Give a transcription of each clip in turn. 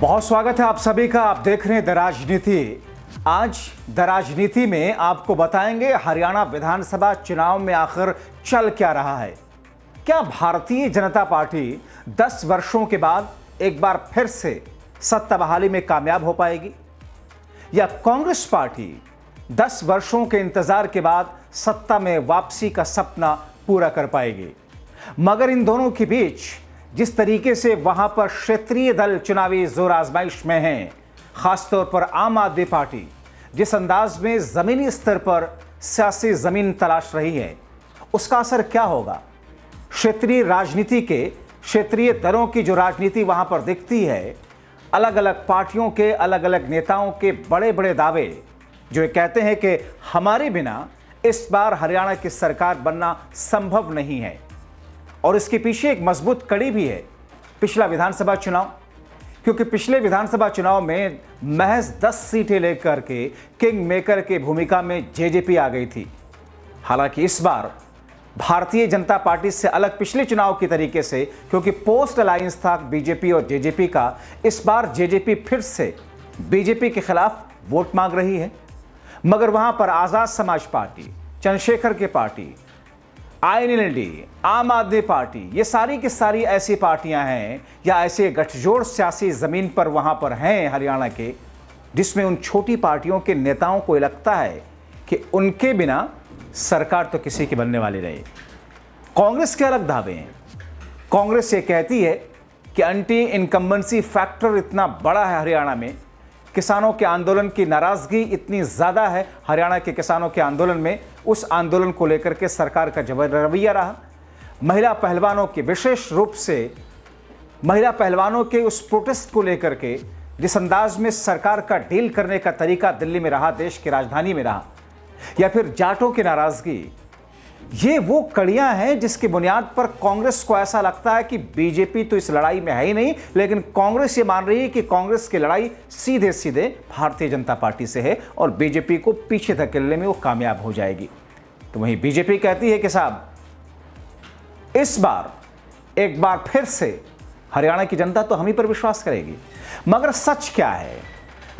बहुत स्वागत है आप सभी का। आप देख रहे हैं द राजनीति। आज द राजनीति में आपको बताएंगे हरियाणा विधानसभा चुनाव में आखिर चल क्या रहा है। क्या भारतीय जनता पार्टी 10 वर्षों के बाद एक बार फिर से सत्ता बहाली में कामयाब हो पाएगी, या कांग्रेस पार्टी 10 वर्षों के इंतजार के बाद सत्ता में वापसी का सपना पूरा कर पाएगी। मगर इन दोनों के बीच जिस तरीके से वहां पर क्षेत्रीय दल चुनावी जोर आजमाइश में हैं, खासतौर पर आम आदमी पार्टी जिस अंदाज में जमीनी स्तर पर सियासी जमीन तलाश रही है, उसका असर क्या होगा। क्षेत्रीय राजनीति के क्षेत्रीय दलों की जो राजनीति वहां पर दिखती है, अलग अलग पार्टियों के अलग अलग नेताओं के बड़े बड़े दावे जो कहते हैं कि हमारे बिना इस बार हरियाणा की सरकार बनना संभव नहीं है। और इसके पीछे एक मजबूत कड़ी भी है, पिछला विधानसभा चुनाव। क्योंकि पिछले विधानसभा चुनाव में महज 10 सीटें लेकर के किंग मेकर की भूमिका में जेजेपी आ गई थी। हालांकि इस बार भारतीय जनता पार्टी से अलग पिछले चुनाव की तरीके से, क्योंकि पोस्ट अलायंस था बीजेपी और जेजेपी का, इस बार जेजेपी फिर से बीजेपी के खिलाफ वोट मांग रही है। मगर वहां पर आजाद समाज पार्टी, चंद्रशेखर की पार्टी, आईएनएलडी, आम आदमी पार्टी, ये सारी की सारी ऐसी पार्टियां हैं या ऐसे गठजोड़ सियासी जमीन पर वहां पर हैं हरियाणा के, जिसमें उन छोटी पार्टियों के नेताओं को लगता है कि उनके बिना सरकार तो किसी की बनने वाली नहीं। कांग्रेस के अलग दावे हैं। कांग्रेस ये कहती है कि एंटी इनकम्बेंसी फैक्टर इतना बड़ा है हरियाणा में, किसानों के आंदोलन की नाराजगी इतनी ज़्यादा है हरियाणा के किसानों के आंदोलन में, उस आंदोलन को लेकर के सरकार का जबर रवैया रहा। महिला पहलवानों के, विशेष रूप से महिला पहलवानों के उस प्रोटेस्ट को लेकर के जिस अंदाज में सरकार का डील करने का तरीका दिल्ली में रहा, देश की राजधानी में रहा, या फिर जाटों की नाराजगी, ये वो कड़ियां हैं जिसकी बुनियाद पर कांग्रेस को ऐसा लगता है कि बीजेपी तो इस लड़ाई में है ही नहीं, लेकिन कांग्रेस ये मान रही है कि कांग्रेस की लड़ाई सीधे सीधे भारतीय जनता पार्टी से है और बीजेपी को पीछे धकेलने में वो कामयाब हो जाएगी। तो वहीं बीजेपी कहती है कि साहब, इस बार एक बार फिर से हरियाणा की जनता तो हम ही पर विश्वास करेगी। मगर सच क्या है,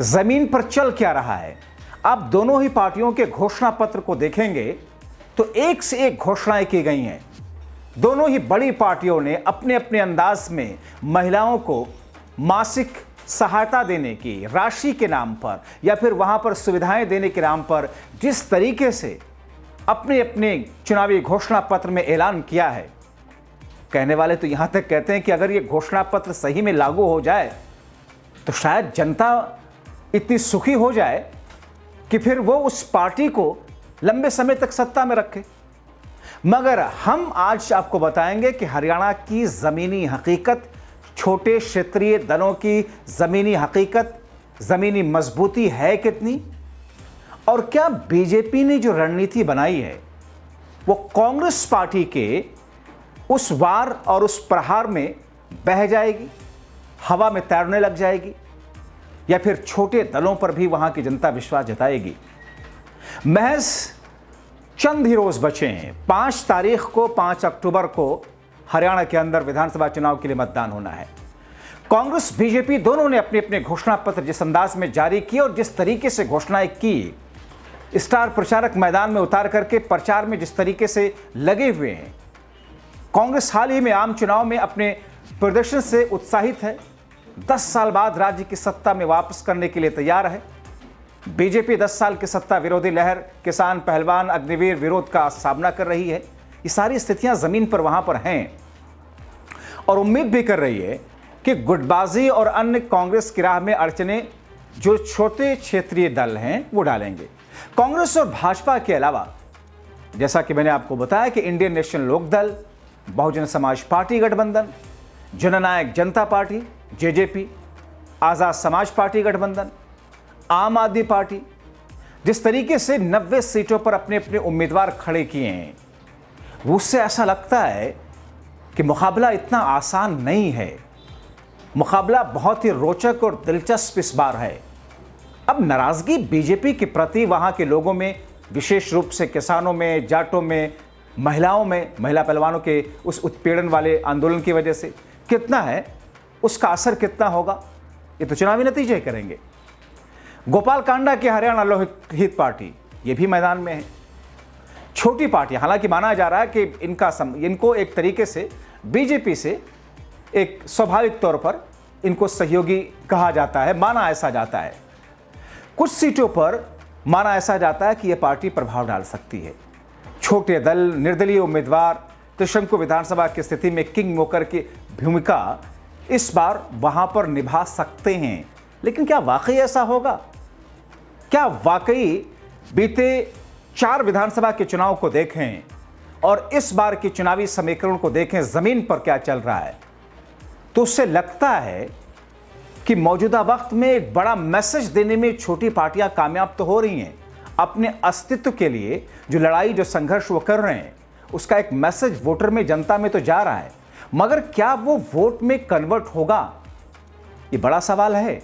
जमीन पर चल क्या रहा है, आप दोनों ही पार्टियों के घोषणा पत्र को देखेंगे तो एक से एक घोषणाएं की गई हैं। दोनों ही बड़ी पार्टियों ने अपने अपने अंदाज में महिलाओं को मासिक सहायता देने की राशि के नाम पर या फिर वहां पर सुविधाएं देने के नाम पर जिस तरीके से अपने अपने चुनावी घोषणा पत्र में ऐलान किया है, कहने वाले तो यहां तक कहते हैं कि अगर यह घोषणा पत्र सही में लागू हो जाए तो शायद जनता इतनी सुखी हो जाए कि फिर वो उस पार्टी को लंबे समय तक सत्ता में रखे। मगर हम आज आपको बताएंगे कि हरियाणा की जमीनी हकीकत, छोटे क्षेत्रीय दलों की जमीनी हकीकत, जमीनी मजबूती है कितनी, और क्या बीजेपी ने जो रणनीति बनाई है वो कांग्रेस पार्टी के उस वार और उस प्रहार में बह जाएगी, हवा में तैरने लग जाएगी, या फिर छोटे दलों पर भी वहां की जनता विश्वास जताएगी। महज चंद ही रोज बचे हैं। 5 तारीख को, 5 अक्टूबर को हरियाणा के अंदर विधानसभा चुनाव के लिए मतदान होना है। कांग्रेस बीजेपी दोनों ने अपने अपने घोषणा पत्र जिस अंदाज में जारी किए और जिस तरीके से घोषणाएं की, स्टार प्रचारक मैदान में उतार करके प्रचार में जिस तरीके से लगे हुए हैं। कांग्रेस हाल ही में आम चुनाव में अपने प्रदर्शन से उत्साहित है। 10 साल बाद राज्य की सत्ता में वापस करने के लिए तैयार है। बीजेपी 10 साल की सत्ता विरोधी लहर, किसान, पहलवान, अग्निवीर विरोध का सामना कर रही है। ये सारी स्थितियां जमीन पर वहां पर हैं और उम्मीद भी कर रही है कि गुटबाजी और अन्य कांग्रेस की राह में अड़चने जो छोटे क्षेत्रीय दल हैं वो डालेंगे। कांग्रेस और भाजपा के अलावा, जैसा कि मैंने आपको बताया कि Indian national Lokdal, Bahujan Samaj party गठबंधन, जननायक जनता party JJP, Azad Samaj party गठबंधन, आम आदमी पार्टी, जिस तरीके से 90 सीटों पर अपने अपने उम्मीदवार खड़े किए हैं, उससे ऐसा लगता है कि मुकाबला इतना आसान नहीं है। मुकाबला बहुत ही रोचक और दिलचस्प इस बार है। अब नाराजगी बीजेपी के प्रति वहां के लोगों में, विशेष रूप से किसानों में, जाटों में, महिलाओं में, महिला पहलवानों के उस उत्पीड़न वाले आंदोलन की वजह से कितना है, उसका असर कितना होगा, ये तो चुनावी नतीजे करेंगे। गोपाल कांडा की हरियाणा लोकहित पार्टी ये भी मैदान में है। छोटी पार्टी, हालांकि माना जा रहा है कि इनको एक तरीके से बीजेपी से एक स्वाभाविक तौर पर इनको सहयोगी कहा जाता है, माना ऐसा जाता है। कुछ सीटों पर माना ऐसा जाता है कि यह पार्टी प्रभाव डाल सकती है। छोटे दल, निर्दलीय उम्मीदवार त्रिशंकु विधानसभा की स्थिति में किंग मेकर की भूमिका इस बार वहां पर निभा सकते हैं। लेकिन क्या वाकई ऐसा होगा? क्या वाकई बीते 4 विधानसभा के चुनाव को देखें और इस बार के चुनावी समीकरण को देखें, जमीन पर क्या चल रहा है, तो उससे लगता है कि मौजूदा वक्त में एक बड़ा मैसेज देने में छोटी पार्टियां कामयाब तो हो रही हैं। अपने अस्तित्व के लिए जो लड़ाई, जो संघर्ष वो कर रहे हैं, उसका एक मैसेज वोटर में, जनता में तो जा रहा है, मगर क्या वो वोट में कन्वर्ट होगा, ये बड़ा सवाल है।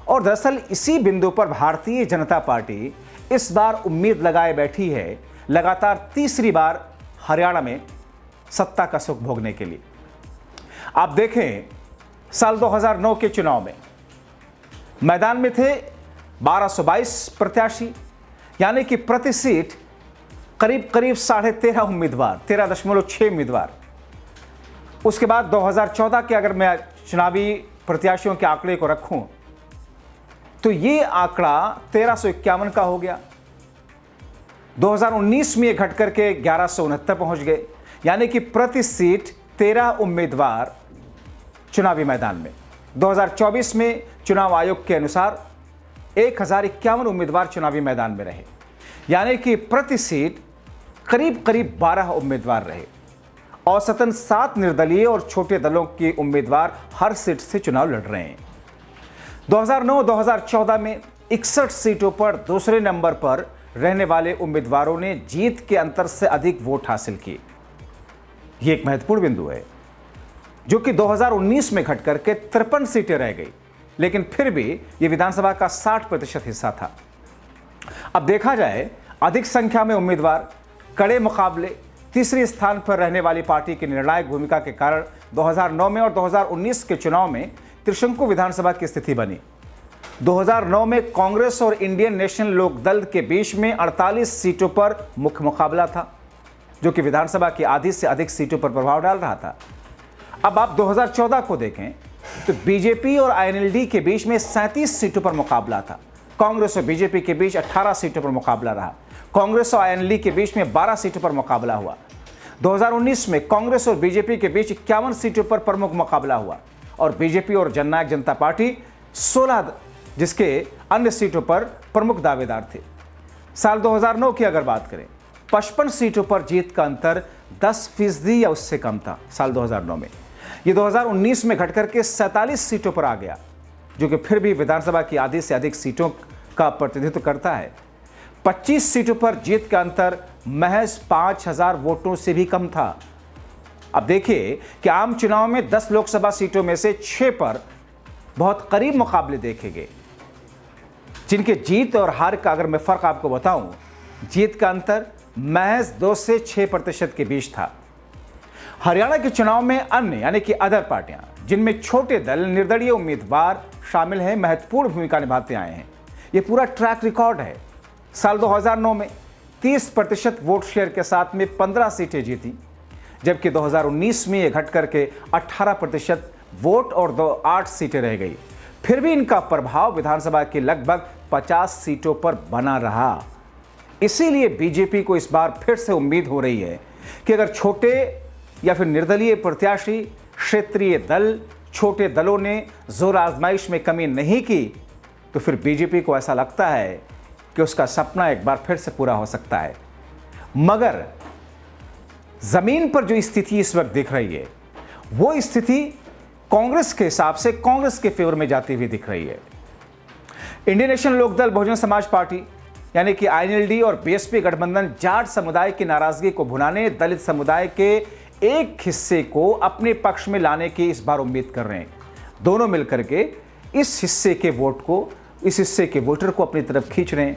और दरअसल इसी बिंदु पर भारतीय जनता पार्टी इस बार उम्मीद लगाए बैठी है, लगातार तीसरी बार हरियाणा में सत्ता का सुख भोगने के लिए। आप देखें, साल 2009 के चुनाव में मैदान में थे 1222 प्रत्याशी, यानी कि प्रति सीट करीब 13.5 उम्मीदवार, 13.6 उम्मीदवार। उसके बाद 2014 के अगर मैं चुनावी प्रत्याशियों के आंकड़े को रखूं तो ये आंकड़ा 1351 का हो गया। 2019 में ये घट करके 1169 पहुंच गए, यानी कि प्रति सीट 13 उम्मीदवार चुनावी मैदान में। 2024 में चुनाव आयोग के अनुसार 1051 उम्मीदवार चुनावी मैदान में रहे, यानी कि प्रति सीट करीब 12 उम्मीदवार रहे। औसतन 7 निर्दलीय और छोटे दलों के उम्मीदवार हर सीट से चुनाव लड़ रहे हैं। 2009-2014 में 61 सीटों पर दूसरे नंबर पर रहने वाले उम्मीदवारों ने जीत के अंतर से अधिक वोट हासिल किए। यह एक महत्वपूर्ण बिंदु है, जो कि 2019 में घट करके 53 सीटें रह गई, लेकिन फिर भी यह विधानसभा का 60% हिस्सा था। अब देखा जाए, अधिक संख्या में उम्मीदवार, कड़े मुकाबले, तीसरे स्थान पर रहने वाली पार्टी की निर्णायक भूमिका के कारण 2009 में और 2019 के चुनाव में त्रिशंकु विधानसभा की स्थिति बनी। 2009 में कांग्रेस और इंडियन नेशनल लोक दल के बीच में 48 सीटों पर मुख्य मुकाबला था, जो कि विधानसभा की आधी से अधिक सीटों पर प्रभाव डाल रहा था। अब आप 2014 को देखें तो बीजेपी और आईएनएलडी के बीच में 37 सीटों पर मुकाबला था। कांग्रेस और बीजेपी के बीच 18 सीटों पर मुकाबला रहा। कांग्रेस और आईएनएलडी के बीच में 12 सीटों पर मुकाबला हुआ। 2019 में कांग्रेस और बीजेपी के बीच 51 सीटों पर प्रमुख मुकाबला हुआ और बीजेपी और जननायक जनता पार्टी 16 जिसके अन्य सीटों पर प्रमुख दावेदार थे। साल 2009 की अगर बात करें, 55 सीटों पर जीत का अंतर 10% या उससे कम था साल 2009 में। ये 2019 में घट करके 47 सीटों पर आ गया, जो कि फिर भी विधानसभा की आधी से अधिक सीटों का प्रतिनिधित्व करता है। 25 सीटों पर जीत का अंतर महज 5000 वोटों से भी कम था। अब देखिए कि आम चुनाव में 10 लोकसभा सीटों में से 6 पर बहुत करीब मुकाबले देखे गए, जिनके जीत और हार का अगर मैं फर्क आपको बताऊं, जीत का अंतर महज 2 से 6% के बीच था। हरियाणा के चुनाव में अन्य यानी कि अदर पार्टियां, जिनमें छोटे दल, निर्दलीय उम्मीदवार शामिल हैं, महत्वपूर्ण भूमिका निभाते आए हैं। यह पूरा ट्रैक रिकॉर्ड है। साल 2009 में 30% वोट शेयर के साथ में 15 सीटें जीती, जबकि 2019 में यह घट करके 18% वोट और 8 सीटें रह गई। फिर भी इनका प्रभाव विधानसभा की लगभग 50 सीटों पर बना रहा। इसीलिए बीजेपी को इस बार फिर से उम्मीद हो रही है कि अगर छोटे या फिर निर्दलीय प्रत्याशी, क्षेत्रीय दल, छोटे दलों ने जोर आजमाइश में कमी नहीं की, तो फिर बीजेपी को ऐसा लगता है कि उसका सपना एक बार फिर से पूरा हो सकता है। मगर जमीन पर जो स्थिति इस वक्त दिख रही है, वो स्थिति कांग्रेस के हिसाब से कांग्रेस के फेवर में जाती हुई दिख रही है। Indian national Lokdal Bahujan Samaj party यानी कि आईएनएलडी और बीएसपी गठबंधन जाट समुदाय की नाराजगी को भुनाने, दलित समुदाय के एक हिस्से को अपने पक्ष में लाने की इस बार उम्मीद कर रहे हैं। दोनों मिलकर के इस हिस्से के वोटर को अपनी तरफ खींच रहे हैं।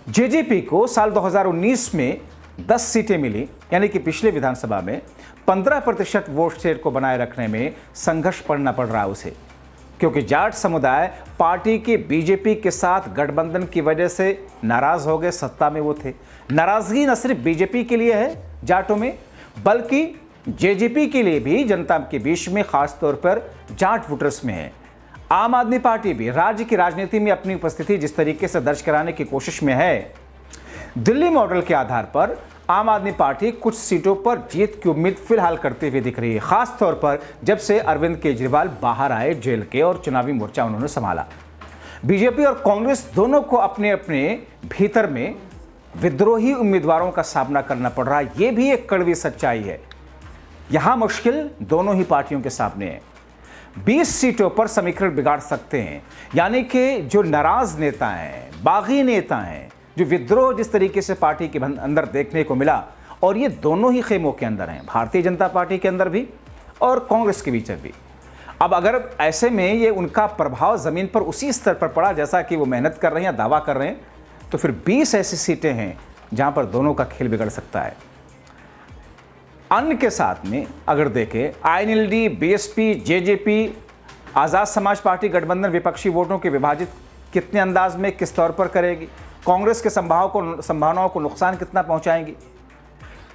जेजेपी को साल 2019 में 10 सीटें मिली, यानी कि पिछले विधानसभा में 15% वोट शेयर को बनाए रखने में संघर्ष पड़ना पड़ रहा उसे। क्योंकि जाट समुदाय पार्टी के बीजेपी के साथ गठबंधन की वजह से नाराज हो गए। सत्ता में वो थे। नाराजगी न सिर्फ बीजेपी के लिए है जाटों में, बल्कि जेजेपी के लिए भी जनता के बीच में, खासतौर पर जाट वोटर्स में है। आम आदमी पार्टी भी राज्य की राजनीति में अपनी उपस्थिति जिस तरीके से दर्ज कराने की कोशिश में है, दिल्ली मॉडल के आधार पर आम आदमी पार्टी कुछ सीटों पर जीत की उम्मीद फिलहाल करते हुए दिख रही है। खास तौर पर जब से अरविंद केजरीवाल बाहर आए जेल के और चुनावी मोर्चा उन्होंने संभाला। बीजेपी और कांग्रेस दोनों को अपने अपने भीतर में विद्रोही उम्मीदवारों का सामना करना पड़ रहा है। ये भी एक कड़वी सच्चाई है। यहां मुश्किल दोनों ही पार्टियों के सामने है। 20 सीटों पर समीकरण बिगाड़ सकते हैं, यानी कि जो नाराज नेता हैं, बागी नेता हैं, जो विद्रोह जिस तरीके से पार्टी के अंदर देखने को मिला, और ये दोनों ही खेमों के अंदर हैं, भारतीय जनता पार्टी के अंदर भी और कांग्रेस के बीच भी। अब अगर ऐसे में ये उनका प्रभाव ज़मीन पर उसी स्तर पर पड़ा जैसा कि वो मेहनत कर रहे हैं या दावा कर रहे हैं, तो फिर 20 ऐसी सीटें हैं जहां पर दोनों का खेल बिगड़ सकता है। अन्य के साथ में अगर देखें, आईएनएलडी, बीएसपी, जेजेपी, आज़ाद समाज पार्टी गठबंधन विपक्षी वोटों के विभाजित कितने अंदाज में किस तौर पर करेगी, कांग्रेस के संभावनाओं को नुकसान कितना पहुंचाएंगी।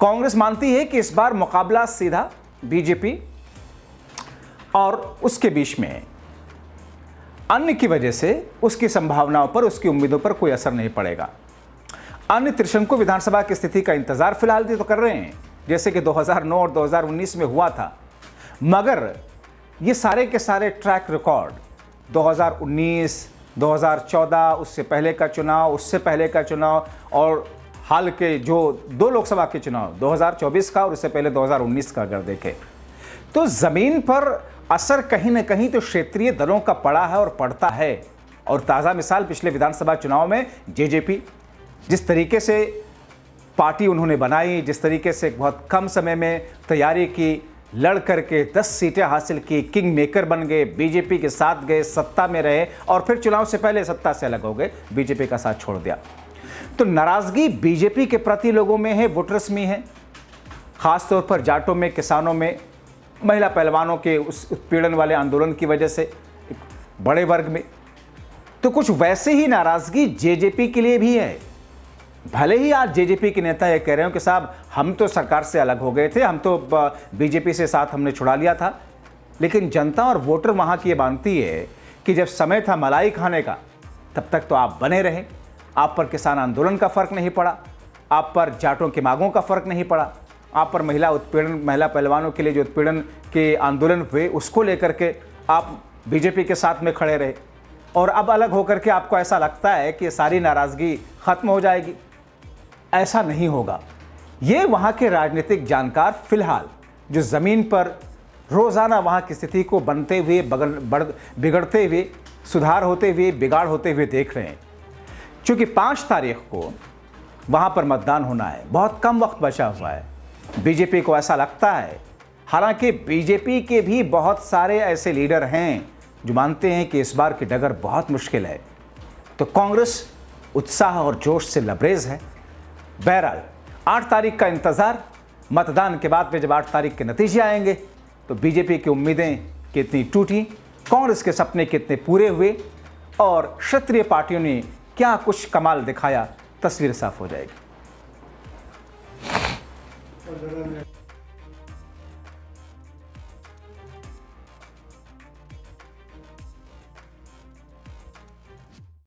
कांग्रेस मानती है कि इस बार मुकाबला सीधा बीजेपी और उसके बीच में है। अन्य की वजह से उसकी संभावनाओं पर, उसकी उम्मीदों पर कोई असर नहीं पड़ेगा। अन्य त्रिशंकु विधानसभा की स्थिति का इंतजार फिलहाल तो कर रहे हैं, जैसे कि 2009 और 2019 में हुआ था, मगर ये सारे के सारे ट्रैक रिकॉर्ड 2019, 2014, उससे पहले का चुनाव, उससे पहले का चुनाव और हाल के जो 2 लोकसभा के चुनाव 2024 का और उससे पहले 2019 का अगर देखें, तो ज़मीन पर असर कहीं ना कहीं तो क्षेत्रीय दलों का पड़ा है और पड़ता है। और ताज़ा मिसाल पिछले विधानसभा चुनाव में जेजेपी, जिस तरीके से पार्टी उन्होंने बनाई, जिस तरीके से बहुत कम समय में तैयारी की, लड़ करके 10 सीटें हासिल की, किंग मेकर बन गए, बीजेपी के साथ गए, सत्ता में रहे और फिर चुनाव से पहले सत्ता से अलग हो गए, बीजेपी का साथ छोड़ दिया। तो नाराजगी बीजेपी के प्रति लोगों में है, वोटर्स में है, खासतौर पर जाटों में, किसानों में, महिला पहलवानों के उस उत्पीड़न वाले आंदोलन की वजह से बड़े वर्ग में। तो कुछ वैसे ही नाराजगी जेजेपी के लिए भी है। भले ही आज जेजेपी के नेता ये कह रहे हो कि साहब हम तो सरकार से अलग हो गए थे, हम तो बीजेपी से साथ हमने छुड़ा लिया था, लेकिन जनता और वोटर वहाँ की ये मानती है कि जब समय था मलाई खाने का तब तक तो आप बने रहे। आप पर किसान आंदोलन का फ़र्क नहीं पड़ा, आप पर जाटों की मांगों का फ़र्क नहीं पड़ा, आप पर महिला पहलवानों के लिए जो उत्पीड़न के आंदोलन हुए उसको लेकर के आप बीजेपी के साथ में खड़े रहे। और अब अलग होकर के आपको ऐसा लगता है कि सारी नाराज़गी ख़त्म हो जाएगी। ऐसा नहीं होगा। ये वहाँ के राजनीतिक जानकार फिलहाल जो ज़मीन पर रोज़ाना वहाँ की स्थिति को बनते हुए, बिगड़ते हुए, सुधार होते हुए, बिगाड़ होते हुए देख रहे हैं। चूँकि 5 तारीख को वहाँ पर मतदान होना है, बहुत कम वक्त बचा हुआ है। बीजेपी को ऐसा लगता है, हालांकि बीजेपी के भी बहुत सारे ऐसे लीडर हैं जो मानते हैं कि इस बार की डगर बहुत मुश्किल है। तो कांग्रेस उत्साह और जोश से लबरेज है। बहरहाल 8 तारीख का इंतज़ार, मतदान के बाद में जब 8 तारीख के नतीजे आएंगे तो बीजेपी की उम्मीदें कितनी टूटी, कांग्रेस के सपने कितने पूरे हुए और क्षेत्रीय पार्टियों ने क्या कुछ कमाल दिखाया, तस्वीर साफ हो जाएगी।